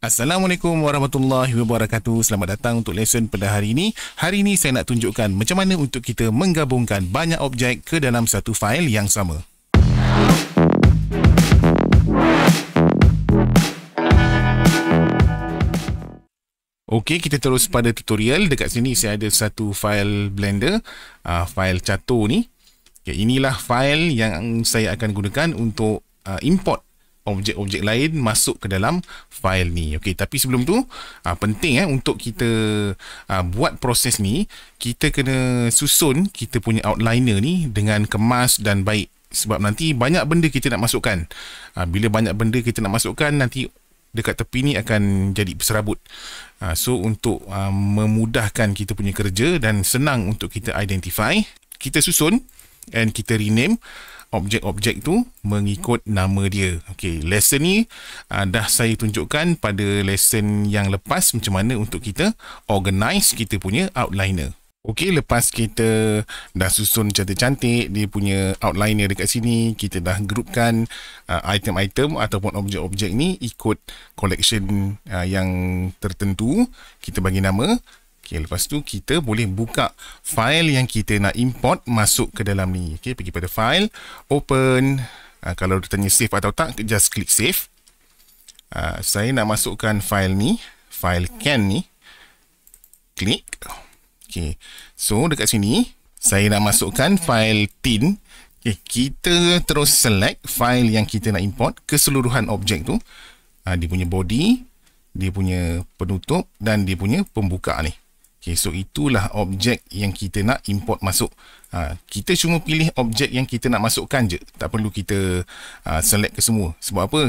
Assalamualaikum warahmatullahi wabarakatuh. Selamat datang untuk lesson pada hari ini. Hari ini saya nak tunjukkan macam mana untuk kita menggabungkan banyak objek ke dalam satu fail yang sama. Okey, kita terus pada tutorial. Dekat sini saya ada satu fail Blender, fail catur ni. Okay, inilah fail yang saya akan gunakan untuk import objek-objek lain masuk ke dalam fail ni. Okey, tapi sebelum tu penting untuk kita buat proses ni, kita kena susun kita punya outliner ni dengan kemas dan baik, sebab nanti banyak benda kita nak masukkan. Bila banyak benda kita nak masukkan, nanti dekat tepi ni akan jadi berserabut. So untuk memudahkan kita punya kerja dan senang untuk kita identify, kita susun and kita rename objek-objek tu mengikut nama dia. Okey, lesson ni dah saya tunjukkan pada lesson yang lepas macam mana untuk kita organize kita punya outliner. Okey, lepas kita dah susun cantik-cantik dia punya outliner dekat sini, kita dah groupkan item-item ataupun objek-objek ni ikut collection yang tertentu, kita bagi nama. Okay, lepas tu kita boleh buka file yang kita nak import masuk ke dalam ni. Okay, pergi pada file, open. Kalau dia tanya save atau tak, just klik save. Saya nak masukkan file ni, file can ni. Klik. Okay, so dekat sini saya nak masukkan file tin. Okay, kita terus select file yang kita nak import, keseluruhan objek tu. Dia punya body, dia punya penutup dan dia punya pembuka ni. Okay, so itulah objek yang kita nak import masuk. Kita cuma pilih objek yang kita nak masukkan je. Tak perlu kita select ke semua. Sebab apa?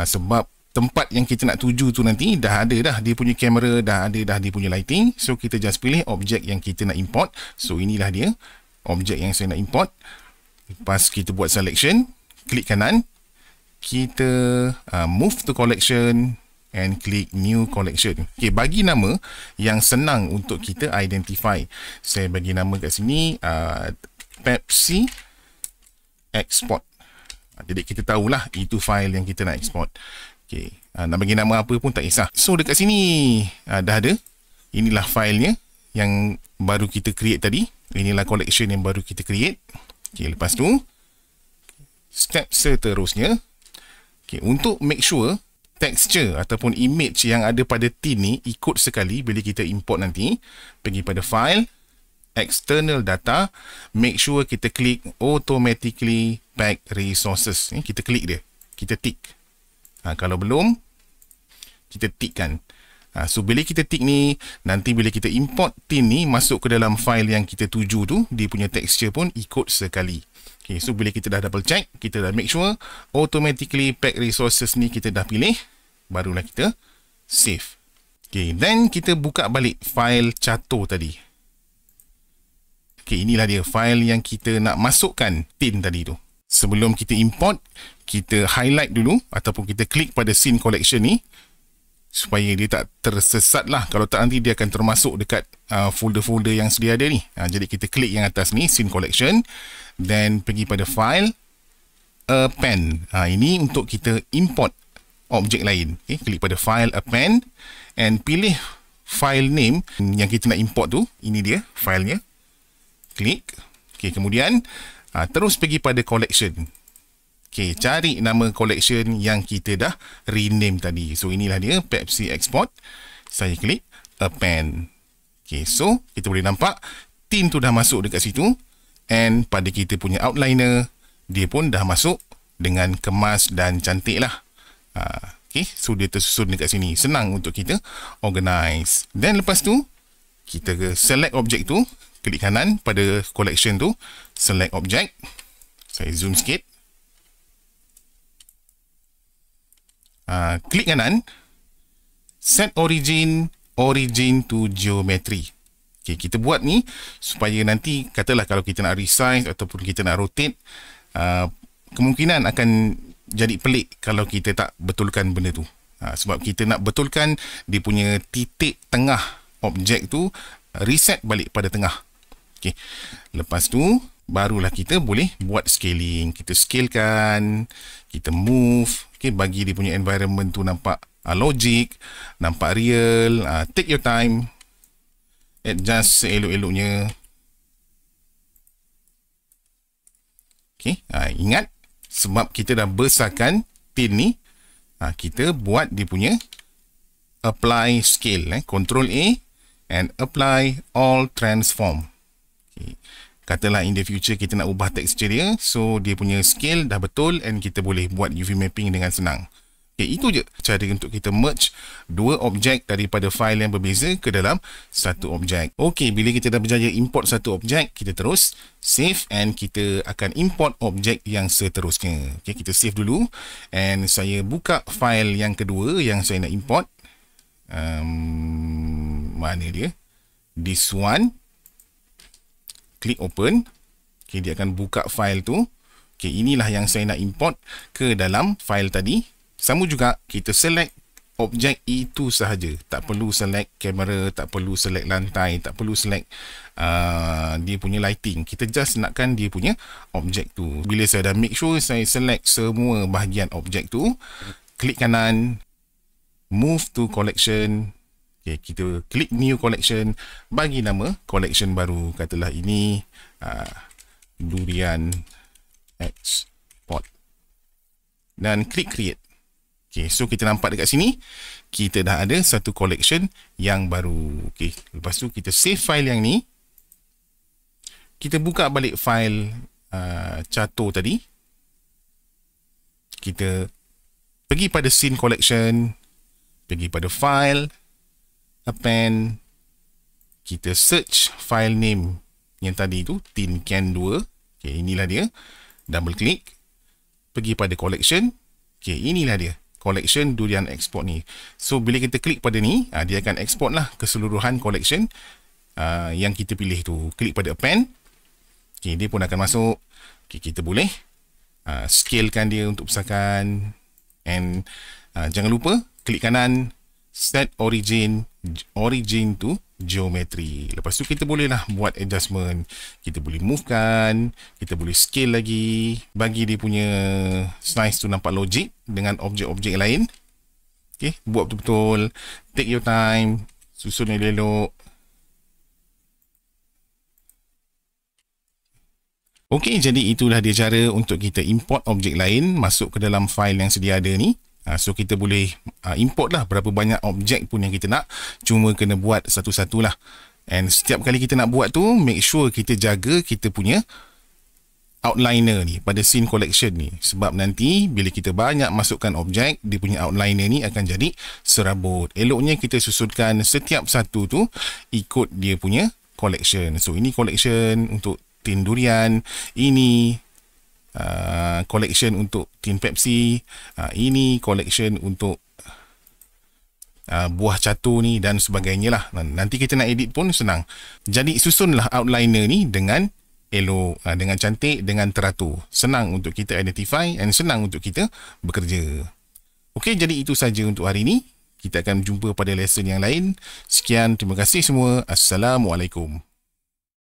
Sebab tempat yang kita nak tuju tu nanti dah ada dah dia punya kamera, dah ada dah dia punya lighting. So kita just pilih objek yang kita nak import. So inilah dia objek yang saya nak import. Lepas kita buat selection, klik kanan, kita move to collection and klik new collection. Okay, bagi nama yang senang untuk kita identify. Saya bagi nama kat sini Pepsi Export. Jadi kita tahulah itu file yang kita nak export. Okay, nak bagi nama apa pun tak kisah. So dekat sini dah ada. Inilah filenya yang baru kita create tadi. Inilah collection yang baru kita create. Okay, lepas tu step seterusnya, okay, untuk make sure texture ataupun image yang ada pada tin ni ikut sekali bila kita import nanti, pergi pada file, external data, make sure kita klik automatically pack resources. Kita klik dia, kita tick. Kalau belum, kita tickkan. So bila kita tick ni, nanti bila kita import tin ni masuk ke dalam file yang kita tuju tu, dia punya texture pun ikut sekali. Okay, so bila kita dah double check, kita dah make sure automatically pack resources ni kita dah pilih, barulah kita save. Okay, then kita buka balik file catur tadi. Okay, inilah dia file yang kita nak masukkan tin tadi tu. Sebelum kita import, kita highlight dulu ataupun kita klik pada scene collection ni supaya dia tak tersesat lah. Kalau tak nanti dia akan termasuk dekat folder-folder yang sedia ada ni. Jadi kita klik yang atas ni, scene collection, then pergi pada file, append. Ini untuk kita import objek lain. Okay, klik pada file, append, and pilih file name yang kita nak import tu. Ini dia filenya. Klik. Okay, kemudian terus pergi pada collection. Okay, cari nama collection yang kita dah rename tadi. So inilah dia, Pepsi Export. Saya klik append. Okay, so kita boleh nampak tin tu dah masuk dekat situ, and pada kita punya outliner dia pun dah masuk dengan kemas dan cantik lah. Okay, so dia tersusun dekat sini, senang untuk kita organize. Dan lepas tu kita select objek tu, klik kanan pada collection tu, select objek. Saya zoom sikit. Klik kanan, set origin to geometry. Okay, kita buat ni supaya nanti katalah kalau kita nak resize ataupun kita nak rotate, kemungkinan akan jadi pelik kalau kita tak betulkan benda tu. Sebab kita nak betulkan dia punya titik tengah objek tu, reset balik pada tengah. Okay. Lepas tu barulah kita boleh buat scaling. Kita scalekan, kita move, okay, bagi dia punya environment tu nampak logic, nampak real. Take your time, adjust seelok-eloknya. Okay, ingat sebab kita dah besarkan tin ni, kita buat dia punya apply scale, Control A and apply all transform. Okay. Katalah in the future kita nak ubah texture dia, so dia punya scale dah betul and kita boleh buat UV mapping dengan senang. Okay, itu je cara untuk kita merge dua objek daripada file yang berbeza ke dalam satu objek. Okay, bila kita dah berjaya import satu objek, kita terus save and kita akan import objek yang seterusnya. Okay, kita save dulu and saya buka file yang kedua yang saya nak import. Mana dia? This one. Klik open. Okay, dia akan buka file tu. Okay, inilah yang saya nak import ke dalam file tadi. Sama juga, kita select objek itu sahaja. Tak perlu select kamera, tak perlu select lantai, tak perlu select dia punya lighting. Kita just nakkan dia punya objek tu. Bila saya dah make sure saya select semua bahagian objek tu, klik kanan, move to collection. Okay, kita klik new collection, bagi nama collection baru. Katalah ini durian export. Dan klik create. Okay, so kita nampak dekat sini, kita dah ada satu collection yang baru. Okay, lepas tu kita save file yang ni. Kita buka balik file catur tadi. Kita pergi pada scene collection, pergi pada file, append, kita search file name yang tadi tu, tin can 2. Okay, inilah dia. Double click, pergi pada collection. Okay, inilah dia. Collection durian export ni. So bila kita klik pada ni, dia akan export lah keseluruhan collection yang kita pilih tu. Klik pada append. Okay, dia pun akan masuk. Okay, kita boleh scalekan dia untuk besaran. And jangan lupa klik kanan, set origin to geometry. Lepas tu kita bolehlah buat adjustment. Kita boleh movekan, kita boleh scale lagi, bagi dia punya size tu nampak logik dengan objek-objek lain. Okay, buat betul-betul, take your time, susun elok-elok. Okay, jadi itulah dia cara untuk kita import objek lain masuk ke dalam file yang sedia ada ni. So kita boleh import lah berapa banyak objek pun yang kita nak, cuma kena buat satu-satu lah. And setiap kali kita nak buat tu, make sure kita jaga kita punya outliner ni pada scene collection ni. Sebab nanti bila kita banyak masukkan objek, dia punya outliner ni akan jadi serabut. Eloknya kita susunkan setiap satu tu ikut dia punya collection. So ini collection untuk tin durian, ini collection untuk tin Pepsi, ini collection untuk buah catur ni dan sebagainya lah. Nanti kita nak edit pun senang. Jadi susunlah outliner ni dengan elok, dengan cantik, dengan teratur. Senang untuk kita identify and senang untuk kita bekerja. Okey, jadi itu saja untuk hari ini. Kita akan jumpa pada lesson yang lain. Sekian, terima kasih semua. Assalamualaikum.